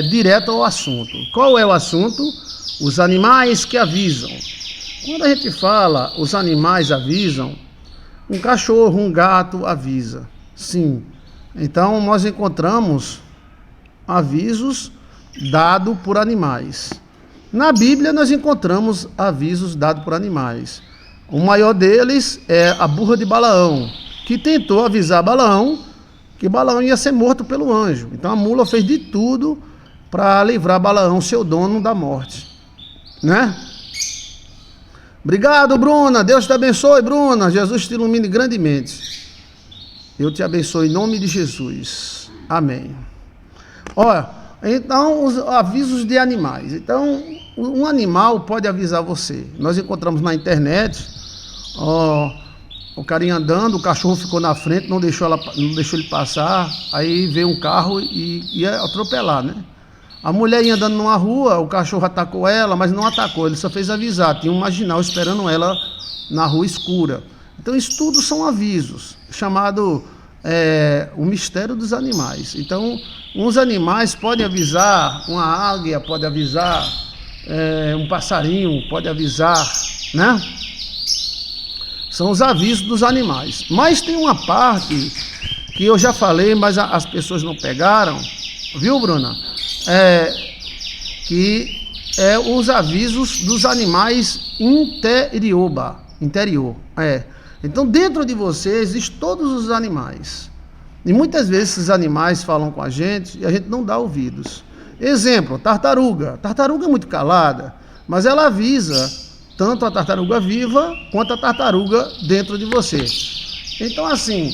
direto ao assunto. Qual é o assunto? Os animais que avisam. Quando a gente fala os animais avisam, um cachorro, um gato avisa. Sim. Então nós encontramos avisos dados por animais. Na Bíblia nós encontramos avisos dados por animais. O maior deles é a burra de Balaão, que tentou avisar Balaão que Balaão ia ser morto pelo anjo. Então a mula fez de tudo para livrar Balaão, seu dono, da morte, né? Obrigado, Bruna. Deus te abençoe, Bruna. Jesus te ilumine grandemente. Eu te abençoe em nome de Jesus. Amém. Olha, então os avisos de animais. Então, um animal pode avisar você. Nós encontramos na internet, o carinha andando, o cachorro ficou na frente, não deixou ele passar, aí veio um carro e ia atropelar, né? A mulher ia andando numa rua, o cachorro atacou ela, mas não atacou, ele só fez avisar, tinha um marginal esperando ela na rua escura. Então isso tudo são avisos, chamado o mistério dos animais. Então, uns animais podem avisar, uma águia pode avisar, um passarinho pode avisar, né? São os avisos dos animais. Mas tem uma parte que eu já falei, mas as pessoas não pegaram, viu, Bruna? Que é os avisos dos animais interior. Então, dentro de você existem todos os animais. E muitas vezes esses animais falam com a gente e a gente não dá ouvidos. Exemplo, tartaruga. Tartaruga é muito calada, mas ela avisa tanto a tartaruga viva quanto a tartaruga dentro de você. Então, assim,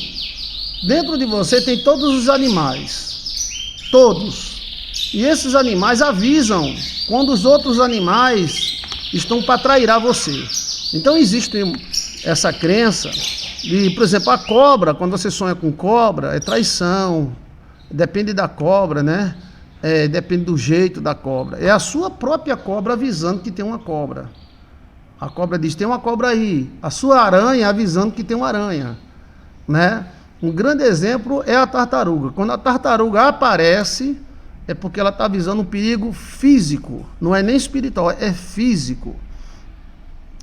dentro de você tem todos os animais. Todos. E esses animais avisam quando os outros animais estão para trair você. Então, existe essa crença de, por exemplo, a cobra, quando você sonha com cobra, é traição. Depende da cobra, né? Depende do jeito da cobra. É a sua própria cobra avisando que tem uma cobra. A cobra diz, tem uma cobra aí. A sua aranha avisando que tem uma aranha, né? Um grande exemplo é a tartaruga. Quando a tartaruga aparece, é porque ela está avisando um perigo físico. Não é nem espiritual, é físico.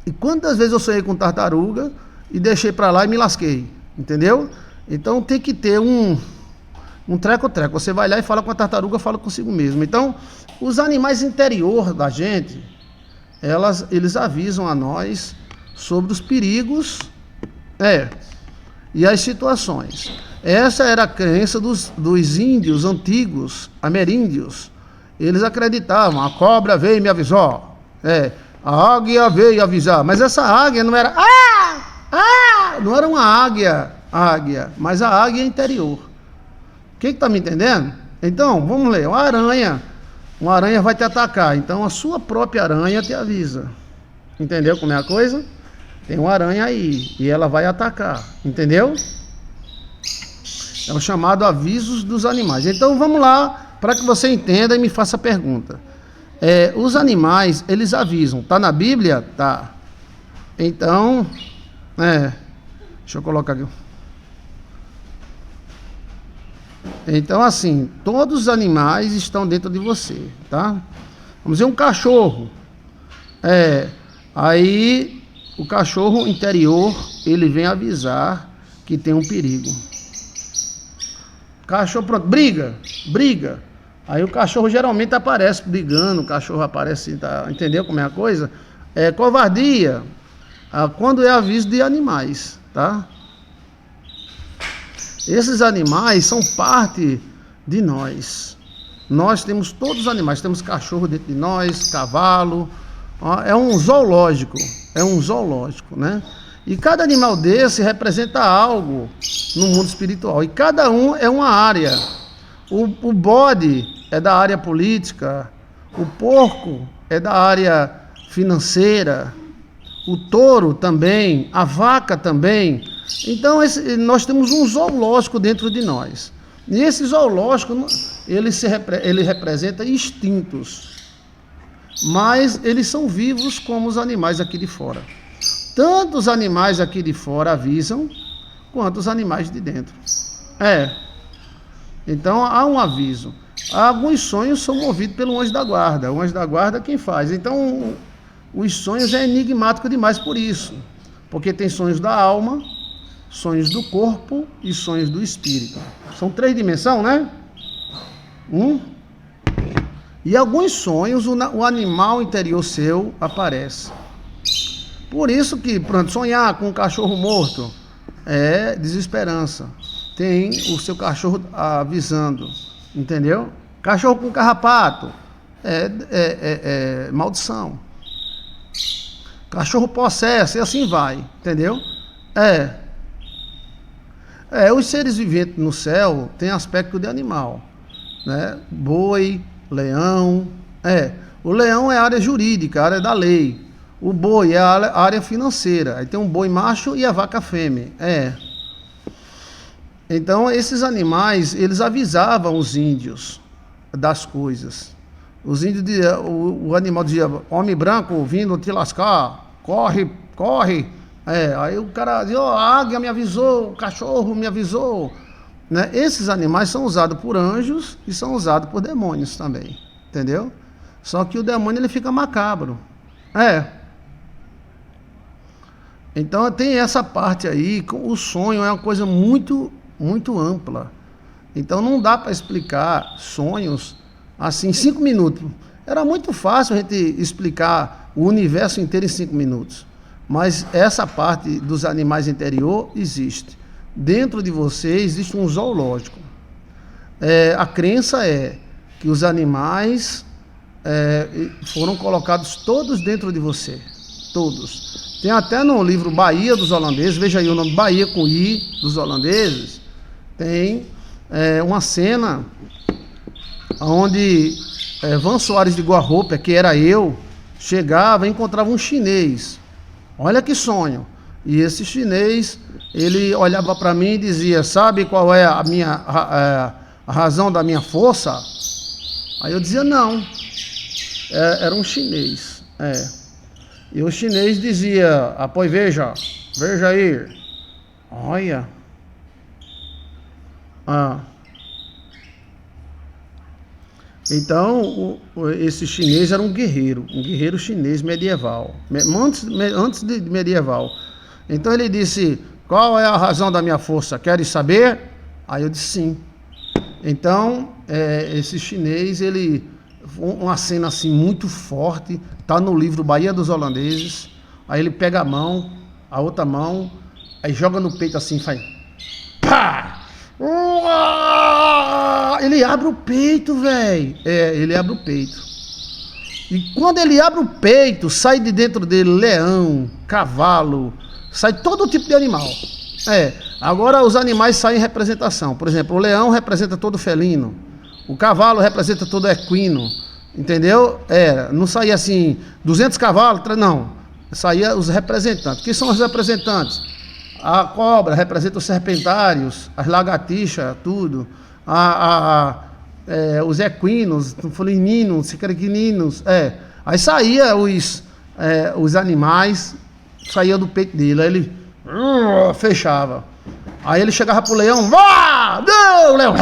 E quantas vezes eu sonhei com tartaruga e deixei para lá e me lasquei, entendeu? Então tem que ter um treco-treco. Você vai lá e fala com a tartaruga, fala consigo mesmo. Então, os animais interior da gente, eles avisam a nós sobre os perigos e as situações. Essa era a crença dos índios antigos, ameríndios. Eles acreditavam, a cobra veio e me avisou, a águia veio avisar, mas essa águia não era não era uma águia, mas a águia interior. Quem está me entendendo? Então, vamos ler, uma aranha vai te atacar, então a sua própria aranha te avisa. Entendeu como é a coisa? Tem uma aranha aí e ela vai atacar, entendeu? É o chamado avisos dos animais. Então vamos lá, para que você entenda e me faça a pergunta. Os animais, eles avisam. Está na Bíblia? Tá. Então, deixa eu colocar aqui. Então, assim, todos os animais estão dentro de você, tá? Vamos dizer, um cachorro. Aí, o cachorro interior, ele vem avisar que tem um perigo. Cachorro, pronto, briga. Aí o cachorro geralmente aparece brigando, o cachorro aparece, entendeu como é a coisa? Covardia, quando é aviso de animais, tá? Esses animais são parte de nós. Nós temos todos os animais, temos cachorro dentro de nós, cavalo, é um zoológico, né? E cada animal desse representa algo no mundo espiritual. E cada um é uma área. O bode é da área política, o porco é da área financeira, o touro também, a vaca também. Então nós temos um zoológico dentro de nós. E esse zoológico, ele representa instintos. Mas eles são vivos como os animais aqui de fora. Tanto os animais aqui de fora avisam, quanto os animais de dentro. Então há um aviso. Alguns sonhos são movidos pelo anjo da guarda. O anjo da guarda é quem faz. Então, os sonhos é enigmático demais por isso. Porque tem sonhos da alma, sonhos do corpo e sonhos do espírito. São 3 dimensões, né? E alguns sonhos, o animal interior seu aparece. Por isso que, pronto, sonhar com um cachorro morto é desesperança. Tem o seu cachorro avisando, entendeu? Cachorro com carrapato é maldição. Cachorro possesso, e assim vai, entendeu? Os seres viventes no céu têm aspecto de animal, né? Boi, leão, o leão é a área jurídica, a área da lei. O boi é a área financeira. Aí tem um boi macho e a vaca fêmea. Então, esses animais, eles avisavam os índios das coisas. Os índios diziam, o animal dizia, homem branco vindo te lascar, corre, corre. Aí o cara dizia, a águia me avisou, o cachorro me avisou. Né? Esses animais são usados por anjos e são usados por demônios também, entendeu? Só que o demônio ele fica macabro. Então tem essa parte aí, o sonho é uma coisa muito, muito ampla. Então não dá para explicar sonhos assim em 5 minutos. Era muito fácil a gente explicar o universo inteiro em 5 minutos. Mas essa parte dos animais interior existe. Dentro de você existe um zoológico. A crença é que os animais foram colocados todos dentro de você. Todos. Tem até no livro Bahia dos Holandeses, veja aí o nome Bahia com I dos Holandeses, tem uma cena onde Van Soares de Guarroupa, que era eu, chegava e encontrava um chinês. Olha que sonho. E esse chinês, ele olhava para mim e dizia, sabe qual é a minha a razão da minha força? Aí eu dizia, não. Era um chinês. E o chinês dizia, pois veja aí. Olha. Então, esse chinês era um guerreiro chinês medieval, antes de medieval. Então ele disse, qual é a razão da minha força? Queres saber? Aí eu disse sim. Então, esse chinês, ele, uma cena assim muito forte, está no livro Bahia dos Holandeses. Aí ele pega a mão, a outra mão, aí joga no peito assim, faz pá! Ele abre o peito, velho. Ele abre o peito. E quando ele abre o peito, sai de dentro dele leão, cavalo, sai todo tipo de animal. Agora os animais saem em representação. Por exemplo, o leão representa todo felino. O cavalo representa todo equino. Entendeu? Não saía assim, 200 cavalos, não. Saía os representantes. Quem são os representantes? A cobra representa os serpentários, as lagartixas, tudo. Os equinos, felininos, cicariquininos. Aí saía os animais, saía do peito dele, aí ele fechava. Aí ele chegava pro leão, não, leão.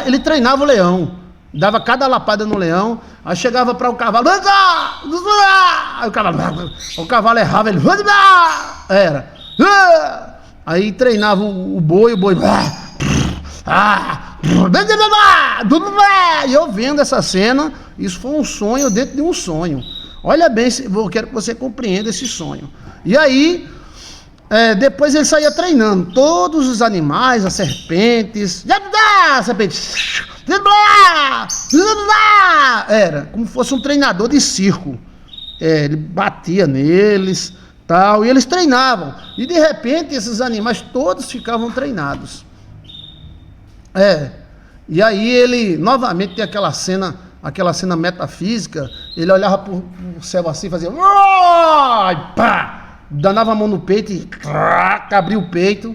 Ele treinava o leão, dava cada lapada no leão, aí chegava para o cavalo, aí o cavalo errava, ele aí treinava o boi, e eu vendo essa cena, isso foi um sonho dentro de um sonho. Olha bem, eu quero que você compreenda esse sonho. E aí, depois ele saía treinando todos os animais, as serpentes, era como se fosse um treinador de circo. Ele batia neles, tal, e eles treinavam. E de repente esses animais todos ficavam treinados. E aí ele, novamente, tem aquela cena metafísica, ele olhava pro céu assim, fazia, pá, danava a mão no peito e abria o peito,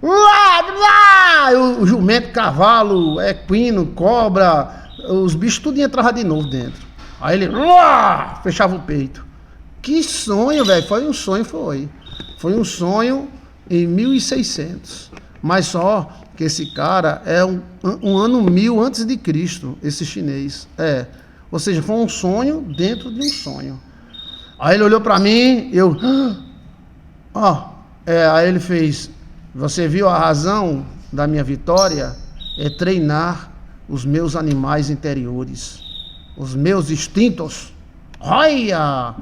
o jumento, cavalo, equino, cobra, os bichos tudo entrava de novo dentro. Aí ele fechava o peito. Que sonho, velho, foi um sonho em 1600. Mas só que esse cara é um ano 1000 antes de Cristo, esse chinês. Ou seja, foi um sonho dentro de um sonho. Aí ele olhou para mim, aí ele fez: você viu a razão da minha vitória? É treinar os meus animais interiores, os meus instintos. Olha,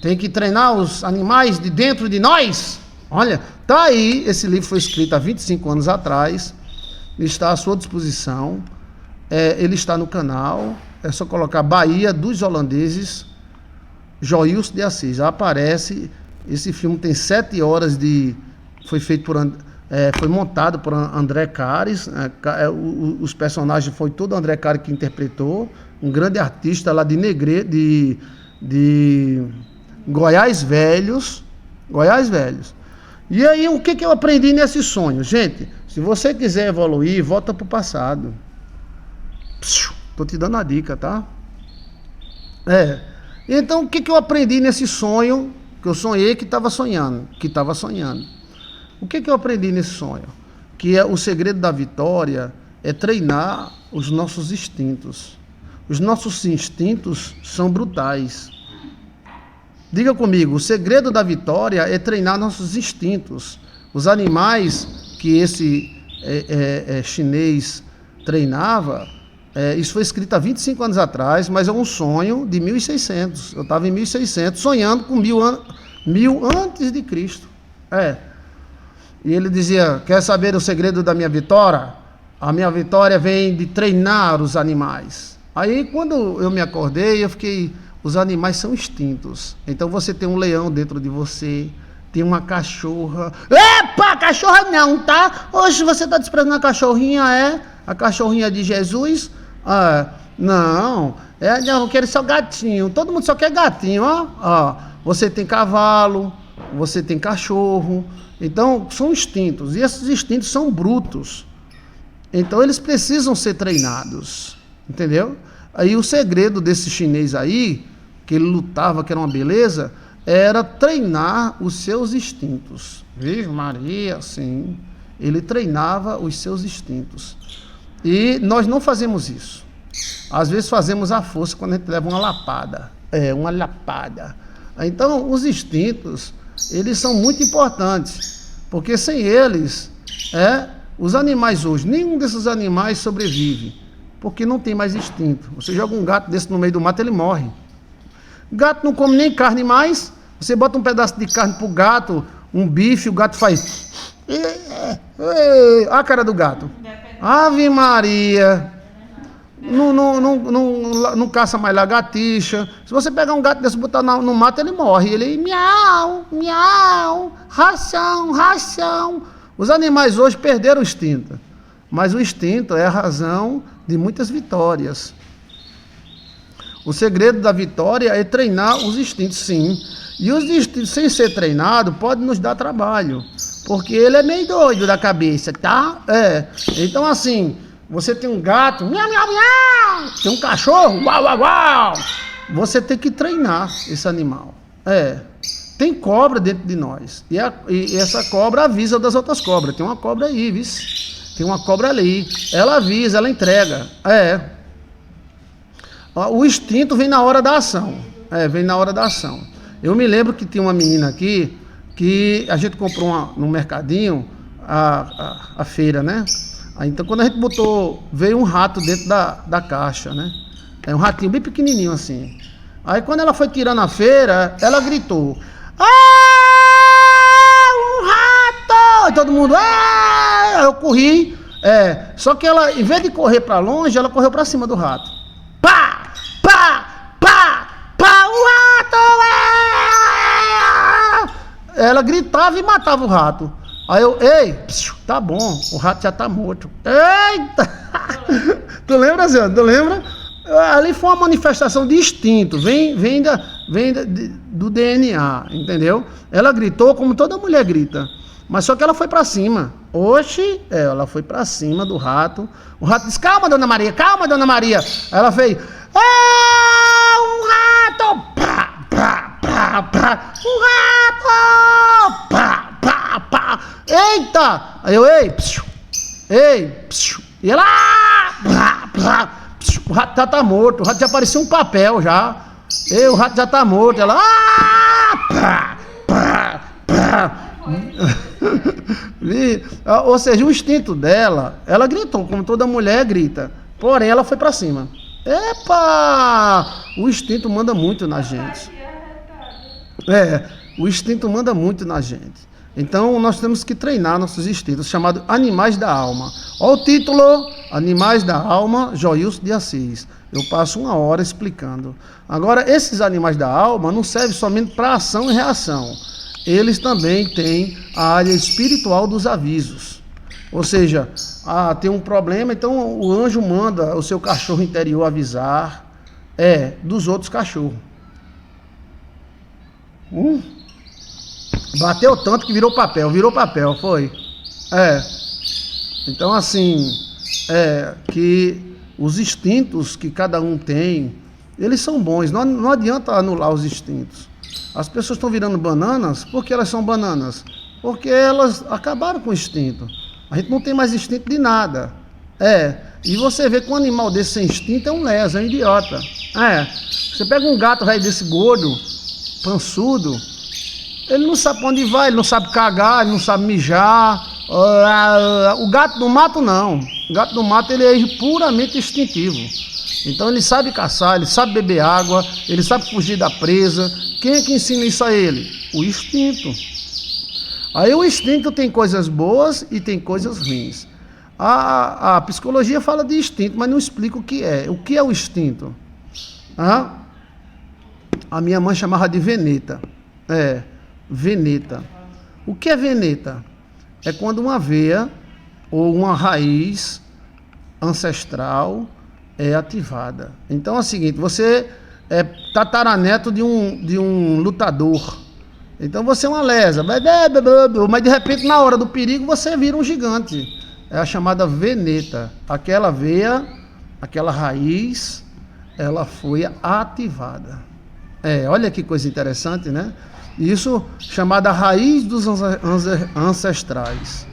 tem que treinar os animais de dentro de nós. Olha, tá aí, esse livro foi escrito há 25 anos atrás, está à sua disposição, ele está no canal, é só colocar Bahia dos Holandeses, Joilson de Assis, aparece. Esse filme tem 7 horas foi feito foi montado por André Carres, os personagens foi todo André Carres que interpretou, um grande artista lá de Goiás Velhos. E aí, o que eu aprendi nesse sonho? Gente, se você quiser evoluir, volta pro passado. Tô te dando a dica, tá? Então, o que eu aprendi nesse sonho, que eu sonhei que estava sonhando? O que eu aprendi nesse sonho? Que o segredo da vitória é treinar os nossos instintos. Os nossos instintos são brutais. Diga comigo, o segredo da vitória é treinar nossos instintos. Os animais que esse chinês treinava, isso foi escrito há 25 anos atrás, mas é um sonho de 1600. Eu estava em 1600, sonhando com 1000 antes de Cristo. E ele dizia: quer saber o segredo da minha vitória? A minha vitória vem de treinar os animais. Aí, quando eu me acordei, eu fiquei... Os animais são instintos. Então você tem um leão dentro de você, tem uma cachorra. Epa, cachorra não, tá? Hoje você está desprezando a cachorrinha, a cachorrinha de Jesus? Não, eu quero só gatinho. Todo mundo só quer gatinho, ó. Você tem cavalo, você tem cachorro. Então são instintos, e esses instintos são brutos. Então eles precisam ser treinados, entendeu? Aí o segredo desse chinês aí, que ele lutava, que era uma beleza, era treinar os seus instintos. Vixe Maria, sim. Ele treinava os seus instintos. E nós não fazemos isso. Às vezes fazemos à força quando a gente leva uma lapada. Uma lapada. Então, os instintos, eles são muito importantes. Porque sem eles, os animais hoje, nenhum desses animais sobrevive. Porque não tem mais instinto. Você joga um gato desse no meio do mato, ele morre. Gato não come nem carne mais. Você bota um pedaço de carne pro gato, um bife, o gato faz... Olha a cara do gato. Ave Maria. Não caça mais lagartixa. Se você pegar um gato desse e botar no mato, ele morre. Ele miau, miau, ração, ração. Os animais hoje perderam o instinto. Mas o instinto é a razão de muitas vitórias. O segredo da vitória é treinar os instintos, sim. E os instintos, sem ser treinado, pode nos dar trabalho. Porque ele é meio doido da cabeça, tá? Então, assim, você tem um gato, miau, miau, miau. Tem um cachorro, uau, uau, uau. Você tem que treinar esse animal. Tem cobra dentro de nós. E essa cobra avisa das outras cobras. Tem uma cobra aí, viu? Tem uma cobra ali. Ela avisa, ela entrega. O instinto vem na hora da ação. Vem na hora da ação. Eu me lembro que tinha uma menina aqui que a gente comprou no mercadinho a feira, né? Aí, então, quando a gente veio um rato dentro da caixa, né? Um ratinho bem pequenininho assim. Aí, quando ela foi tirando a feira, ela gritou: um rato! E todo mundo, eu corri. Só que ela, em vez de correr para longe, ela correu para cima do rato. Pá! Pá! Pá! Pá! O rato! Ela gritava e matava o rato. Aí eu, tá bom, o rato já tá morto. Eita! Tu lembra, Zé? Tu lembra? Ali foi uma manifestação de instinto, vem do DNA, entendeu? Ela gritou como toda mulher grita, mas só que ela foi pra cima. Oxe, ela foi pra cima do rato. O rato disse: calma, dona Maria, calma, dona Maria. Aí ela fez: um rato! Pá, pá, pá, pá. Um rato! Pá, pá, pá. Eita! Aí eu, Ei, psiu, e ela, psiu, o rato já tá morto, o rato já parecia um papel já. Ei, o rato já tá morto, ela, ou seja, o instinto dela, ela gritou, como toda mulher grita, porém ela foi pra cima. Epa! O instinto manda muito na gente. O instinto manda muito na gente. Então nós temos que treinar nossos instintos, chamado Animais da Alma. Olha o título, Animais da Alma, Joilson de Assis. Eu passo 1 hora explicando. Agora, esses animais da alma não servem somente para ação e reação. Eles também têm a área espiritual dos avisos. Ou seja, tem um problema, então o anjo manda o seu cachorro interior avisar dos outros cachorros. Bateu tanto que virou papel, foi. Então assim, que os instintos que cada um tem, eles são bons, não adianta anular os instintos. As pessoas estão virando bananas, por que elas são bananas? Porque elas acabaram com o instinto. A gente não tem mais instinto de nada. E você vê que um animal desse sem instinto é um lesa, é um idiota. Você pega um gato velho desse gordo, pançudo, ele não sabe pra onde vai, ele não sabe cagar, ele não sabe mijar. O gato do mato não. O gato do mato ele é puramente instintivo. Então ele sabe caçar, ele sabe beber água, ele sabe fugir da presa. Quem é que ensina isso a ele? O instinto. Aí o instinto tem coisas boas e tem coisas ruins. A psicologia fala de instinto, mas não explica o que é. O que é o instinto? A minha mãe chamava de veneta. Veneta. O que é veneta? É quando uma veia ou uma raiz ancestral é ativada. Então é o seguinte, você é tataraneto de um lutador. Então você é uma lesa, mas de repente na hora do perigo você vira um gigante. É a chamada veneta. Aquela veia, aquela raiz, ela foi ativada. Olha que coisa interessante, né? Isso chamada raiz dos ancestrais.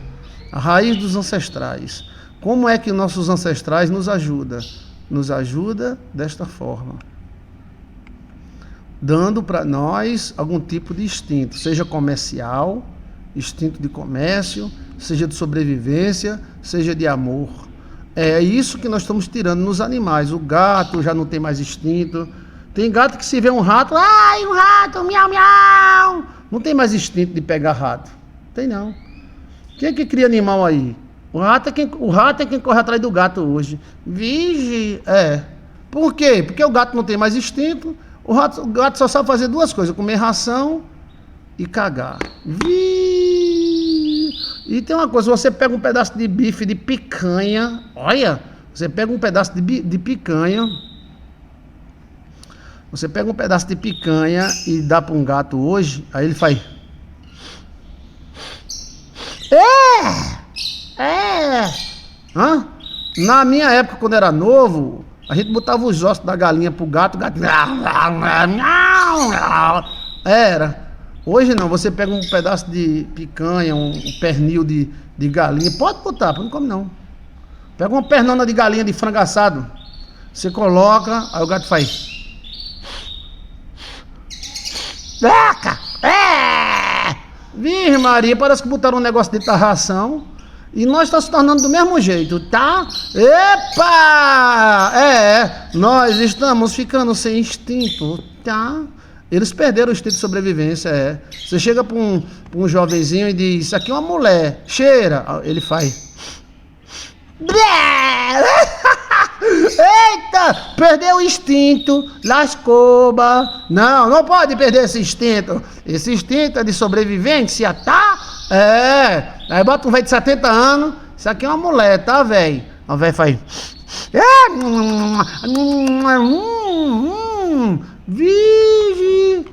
A raiz dos ancestrais. Como é que nossos ancestrais nos ajudam? Nos ajuda desta forma, dando para nós algum tipo de instinto, seja comercial, instinto de comércio, seja de sobrevivência, seja de amor. É isso que nós estamos tirando nos animais. O gato já não tem mais instinto. Tem gato que se vê um rato, ai, um rato, miau, miau. Não tem mais instinto de pegar rato. Tem não. Quem é que cria animal aí? O rato é quem corre atrás do gato hoje. Vige. Por quê? Porque o gato não tem mais instinto. O gato só sabe fazer 2 coisas: comer ração e cagar. E tem uma coisa, você pega um pedaço de bife de picanha. Olha, você pega um pedaço de picanha. Você pega um pedaço de picanha e dá para um gato hoje, aí ele faz. Na minha época, quando era novo, a gente botava os ossos da galinha pro gato, o gato. Era. Hoje não, você pega um pedaço de picanha, um pernil de galinha, pode botar, não come não. Pega uma pernona de galinha de frango assado, você coloca, aí o gato faz. Virgem Maria, parece que botaram um negócio de tarração. E nós estamos se tornando do mesmo jeito, tá? Epa! Nós estamos ficando sem instinto, tá? Eles perderam o instinto de sobrevivência, Você chega para um jovenzinho e diz, isso aqui é uma mulher, cheira. Ele faz. Eita, perdeu o instinto, lascoba. Não pode perder esse instinto. Esse instinto é de sobrevivência, tá? Aí bota um velho de 70 anos. Isso aqui é uma mulher, tá, velho? O velho faz. Vige.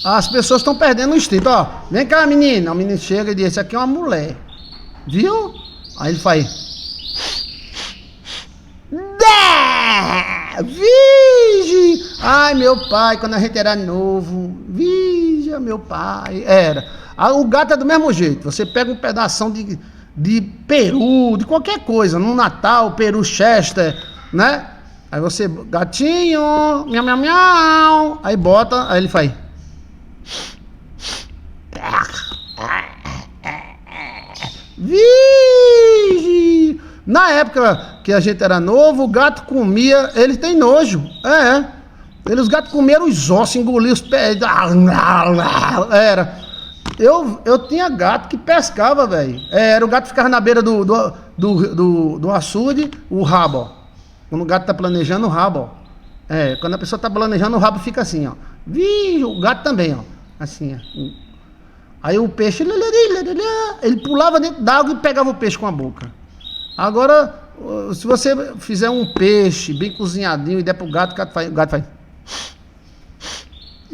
As pessoas estão perdendo o instinto, ó. Vem cá, menina. O menino chega e diz, isso aqui é uma mulher. Viu? Aí ele faz. Virgem! Ai, meu pai, quando a gente era novo. Virgem! Vigia, meu pai. Era. O gato é do mesmo jeito. Você pega um pedação de peru, de qualquer coisa, no Natal, peru Chester, né? Aí você, gatinho, miau, miau, miau. Aí bota, aí ele faz. Vixe! Na época que a gente era novo, o gato comia, ele tem nojo. Os gatos comeram os ossos, engoliam os pés. Era. Eu tinha gato que pescava, velho. Era o gato que ficava na beira do açude, o rabo, ó. Quando o gato tá planejando, o rabo, ó. Quando a pessoa tá planejando, o rabo fica assim, ó. Vixe, o gato também, ó. Assim, ó. Aí o peixe, ele pulava dentro d'água e pegava o peixe com a boca. Agora, se você fizer um peixe bem cozinhadinho e der pro gato, o gato faz.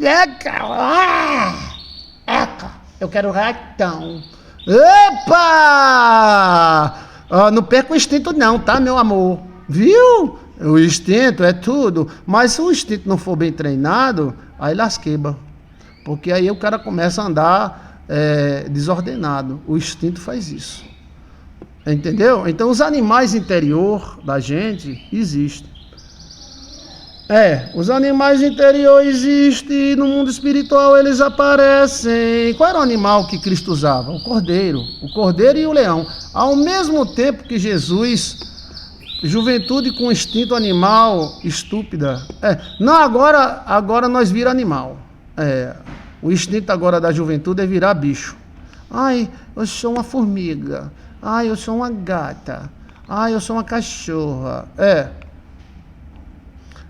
Eca, eu quero ratão. Epa! Não perca o instinto não, tá, meu amor? Viu? O instinto é tudo. Mas se o instinto não for bem treinado, aí lasqueba. Porque aí o cara começa a andar desordenado. O instinto faz isso. Entendeu? Então os animais interior da gente existem. Os animais interior existem, no mundo espiritual eles aparecem. Qual era o animal que Cristo usava? O cordeiro e o leão. Ao mesmo tempo que Jesus, juventude com instinto animal, estúpida. Não, agora nós vira animal. O instinto agora da juventude é virar bicho. Ai, eu sou uma formiga. Ai, eu sou uma gata. Ai, eu sou uma cachorra.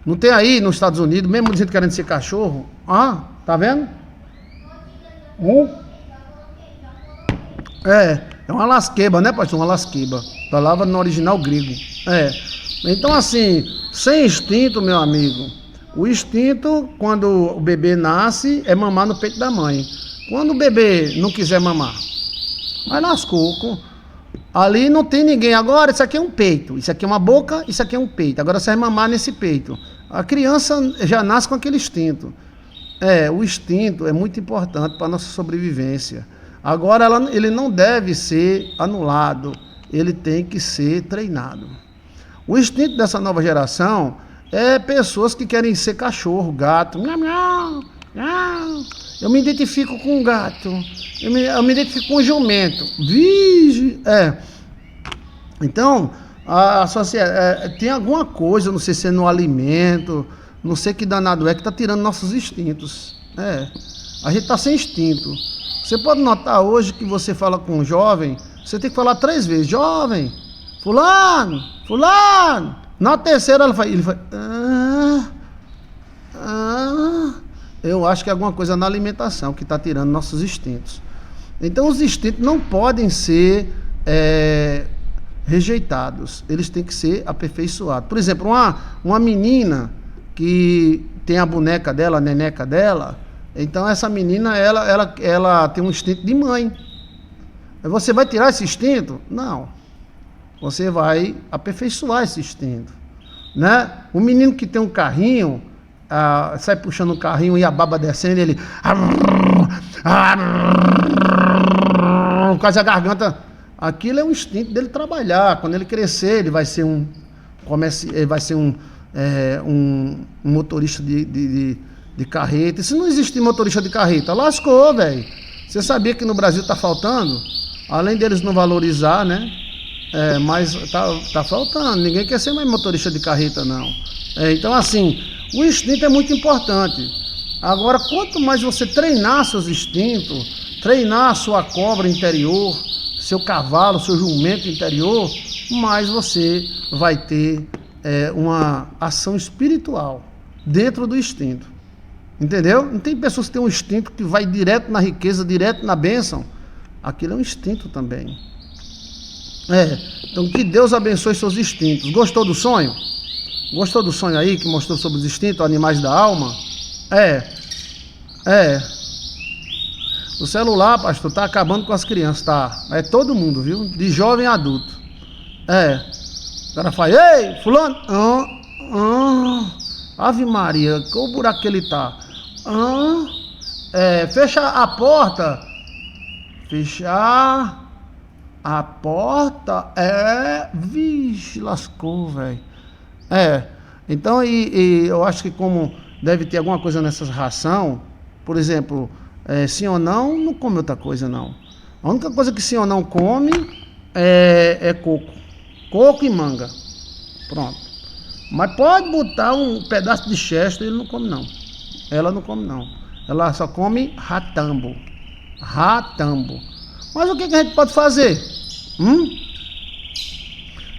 Não tem aí nos Estados Unidos, mesmo gente querendo ser cachorro? Tá vendo? É uma lasqueba, né, pastor? Uma lasqueba. Palavra no original grego. Então, assim, sem instinto, meu amigo. O instinto, quando o bebê nasce, é mamar no peito da mãe. Quando o bebê não quiser mamar, aí lascou. Ali não tem ninguém. Agora, isso aqui é um peito. Isso aqui é uma boca, isso aqui é um peito. Agora você vai mamar nesse peito. A criança já nasce com aquele instinto. O instinto é muito importante para a nossa sobrevivência. Agora, ele não deve ser anulado. Ele tem que ser treinado. O instinto dessa nova geração é pessoas que querem ser cachorro, gato. Miau, miau, miau. Eu me identifico com um gato. Eu me identifico com um jumento. Vige. Então, a sociedade tem alguma coisa, não sei se é no alimento, não sei que danado é, que está tirando nossos instintos. A gente está sem instinto. Você pode notar hoje que você fala com um jovem, você tem que falar 3 vezes. Jovem, fulano. Na terceira ele faz eu acho que é alguma coisa na alimentação que está tirando nossos instintos. Então os instintos não podem ser rejeitados, eles têm que ser aperfeiçoados. Por exemplo, uma menina que tem a boneca dela, a neneca dela, então essa menina ela tem um instinto de mãe. Você vai tirar esse instinto? Não. Você vai aperfeiçoar esse instinto, né? O menino que tem um carrinho, sai puxando o carrinho e a baba descendo, ele quase a garganta. Aquilo é um instinto dele trabalhar. Quando ele crescer, ele vai ser um motorista de carreta. E se não existir motorista de carreta, lascou, velho. Você sabia que no Brasil está faltando? Além deles não valorizar, né? Mas tá faltando. Ninguém quer ser mais motorista de carreta, não. Então, assim, o instinto é muito importante. Agora, quanto mais você treinar seus instintos, treinar a sua cobra interior, seu cavalo, seu jumento interior, mais você vai ter uma ação espiritual dentro do instinto. Entendeu? Não tem pessoas que têm um instinto que vai direto na riqueza, direto na bênção. Aquilo é um instinto também. Então que Deus abençoe seus instintos. Gostou do sonho? Gostou do sonho aí que mostrou sobre os instintos, animais da alma? O celular, pastor, tá acabando com as crianças, tá? É todo mundo, viu? De jovem a adulto. O cara fala, ei, fulano. Ave Maria, qual o buraco que ele tá? Fecha a porta. Fechar a porta. Vixe, lascou, velho. Então, e eu acho que como deve ter alguma coisa nessas ração, por exemplo, sim ou não, não come outra coisa, não. A única coisa que sim ou não come é coco. Coco e manga. Pronto. Mas pode botar um pedaço de Chester, ele não come, não. Ela não come, não. Ela só come ratambo. Ratambo. Mas o que a gente pode fazer?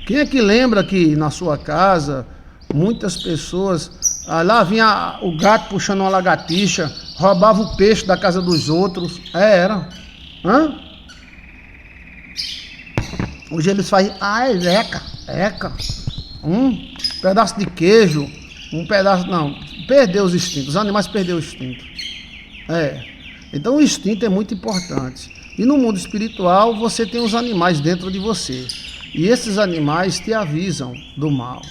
Quem é que lembra que na sua casa muitas pessoas, lá vinha o gato puxando uma lagartixa, roubava o peixe da casa dos outros? Era. Hoje eles fazem, eca. Um pedaço de queijo, não, perdeu os instintos, os animais perderam o instinto. Então o instinto é muito importante. E no mundo espiritual você tem os animais dentro de você. E esses animais te avisam do mal.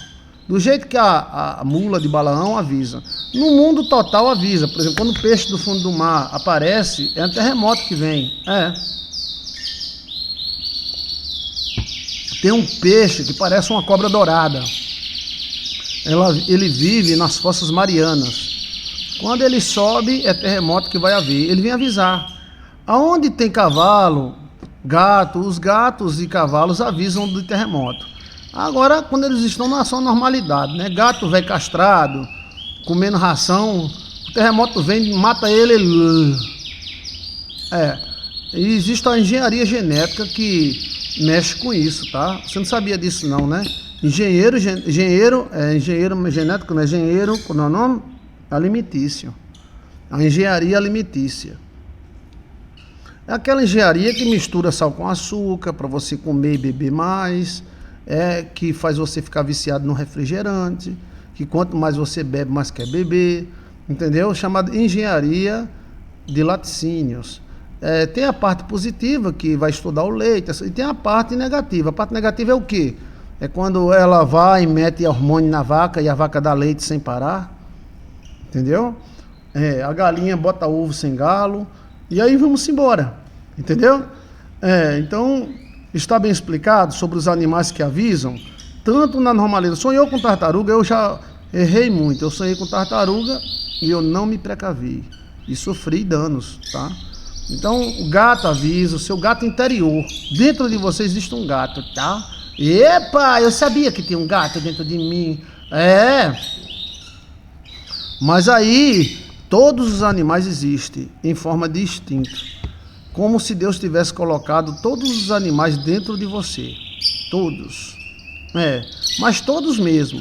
Do jeito que a mula de Balaão avisa. No mundo total avisa. Por exemplo, quando o peixe do fundo do mar aparece, é um terremoto que vem. Tem um peixe que parece uma cobra dourada. Ele vive nas fossas marianas. Quando ele sobe, é terremoto que vai haver. Ele vem avisar. Aonde tem cavalo, gato, os gatos e cavalos avisam do terremoto. Agora, quando eles estão na sua normalidade, né? Gato velho castrado, comendo ração, o terremoto vem, mata ele. E existe a engenharia genética que mexe com isso, tá? Você não sabia disso não, né? Engenheiro genético, né? Engenheiro, qual é o nome? Alimentício. A engenharia alimentícia. É aquela engenharia que mistura sal com açúcar para você comer e beber mais, que faz você ficar viciado no refrigerante, que quanto mais você bebe, mais quer beber, entendeu? Chamada engenharia de laticínios. Tem a parte positiva, que vai estudar o leite, e tem a parte negativa. A parte negativa é o quê? É quando ela vai e mete hormônio na vaca e a vaca dá leite sem parar, entendeu? A galinha bota ovo sem galo, e aí vamos embora, entendeu? Então, está bem explicado sobre os animais que avisam, tanto na normalidade. Sonhou com tartaruga, eu já errei muito. Eu sonhei com tartaruga e eu não me precavi, e sofri danos, tá? Então, o gato avisa, o seu gato interior. Dentro de você existe um gato, tá? Epa, eu sabia que tinha um gato dentro de mim. Mas aí, todos os animais existem em forma de instinto. Como se Deus tivesse colocado todos os animais dentro de você. Todos. Mas todos mesmo.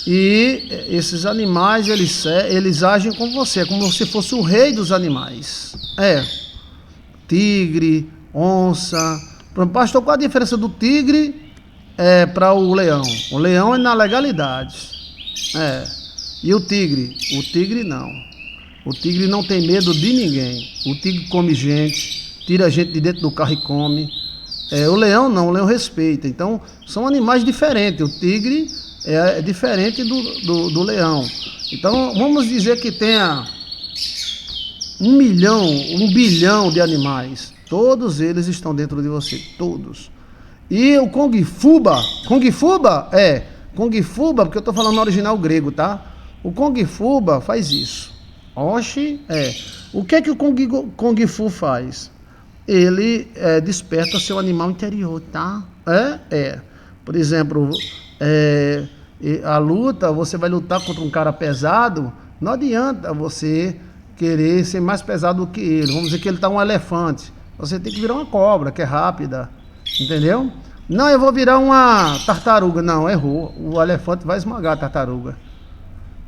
E esses animais, eles agem com você, como se fosse o rei dos animais. Tigre, onça. Pastor, qual a diferença do tigre para o leão? O leão é na legalidade. E o tigre? O tigre não. O tigre não tem medo de ninguém. O tigre come gente, tira a gente de dentro do carro e come. O leão não, o leão respeita. Então, são animais diferentes. O tigre é diferente do leão. Então, vamos dizer que tenha 1 milhão, 1 bilhão de animais. Todos eles estão dentro de você, todos. E o Kung Fuba, porque eu estou falando no original grego, tá? O Kung Fuba faz isso. O que o Kung Fu faz? Ele desperta seu animal interior, tá? Por exemplo, a luta, você vai lutar contra um cara pesado, não adianta você querer ser mais pesado do que ele. Vamos dizer que ele tá um elefante. Você tem que virar uma cobra, que é rápida, entendeu? Não, eu vou virar uma tartaruga. Não, errou. O elefante vai esmagar a tartaruga.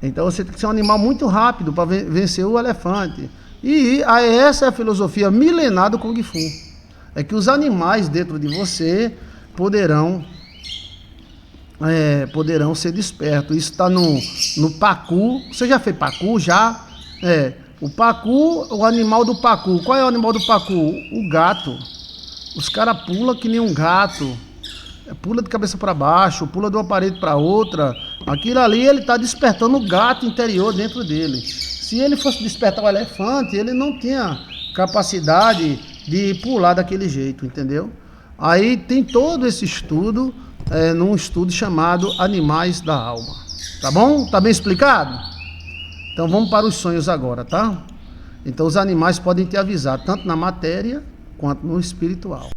Então você tem que ser um animal muito rápido para vencer o elefante. E essa é a filosofia milenar do Kung Fu. É que os animais dentro de você poderão ser despertos. Isso está no pacu. Você já fez pacu? Já? O pacu, o animal do pacu. Qual é o animal do pacu? O gato. Os caras pulam que nem um gato. Pula de cabeça para baixo, pula de uma parede para outra. Aquilo ali, ele está despertando o gato interior dentro dele. Se ele fosse despertar o elefante, ele não tinha capacidade de pular daquele jeito, entendeu? Aí tem todo esse estudo, num estudo chamado Animais da Alma. Tá bom? Tá bem explicado? Então vamos para os sonhos agora, tá? Então os animais podem te avisar tanto na matéria quanto no espiritual.